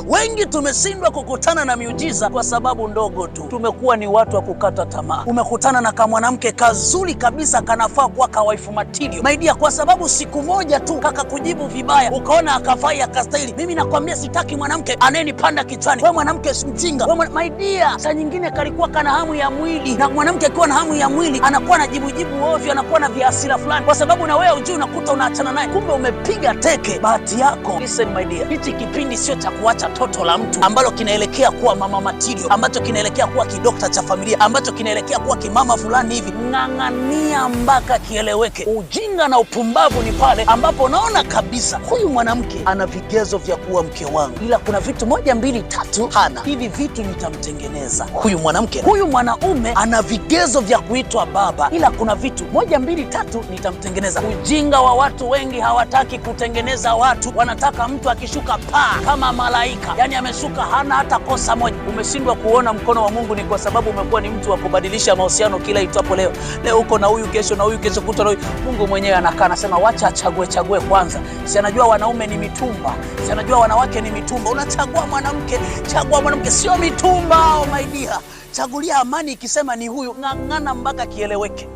Wengi tumeshindwa kukutana na miujiza kwa sababu ndogo tu. Tumekuwa ni watu wa kukata tamaa. Umekutana na kamwanamke kazuri kabisa, kanafaa kuwa kawaifu material. Maidia, kwa sababu siku moja tu kaka kujibu vibaya, ukaona akafai akastahili. Mimi nakwambia sitaki mwanamke anayenipanda kichwani. Wewe mwanamke mjinga. Wewe maidia, saa nyingine kalikuwa kana hamu ya mwili. Na mwanamke akiwa na hamu ya mwili anakuwa na jibu ovyo, anakuwa na viasira fulani. Kwa sababu na wewe ujui, unakuta unaachana naye. Kumbe umepiga teke bahati yako. Listen my dear. Hichi kipindi sio cha kuacha toto la mtu ambalo kinaelekea kuwa mama material, ambacho kinaelekea kuwa kidokta cha familia, ambacho kinaelekea kuwa kimama fulani hivi. Ng'ang'ania mpaka kieleweke. Ujinga na upumbavu ni pale ambapo naona kabisa huyu mwanamke ana vigezo vya kuwa mke wangu, ila kuna vitu 1, 2, 3 hana. Hivi vitu nitamtengeneza huyu mwanamke. Huyu mwanaume ana vigezo vya kuitwa baba, ila kuna vitu 1, 2, 3 nitamtengeneza. Ujinga wa watu wengi, hawataki kutengeneza watu, wanataka mtu akishuka paa kama malaika, yani ameshuka hana hata kosa moja. Umeshindwa kuona mkono wa Mungu ni kwa sababu umekuwa ni mtu wa kubadilisha mahusiano kila itwapo leo. Leo uko na huyu, kesho na huyu, kesho kutwa na huyu. Mungu mwenyewe anakaa anasema wacha achague kwanza. Si anajua wanaume ni mitumba, si anajua wanawake ni mitumba. Unachagua mwanamke, chagua mwanamke, sio mitumba. Oh my dear, chagulia amani. Ikisema ni huyu, ng'ang'ana mpaka kieleweke.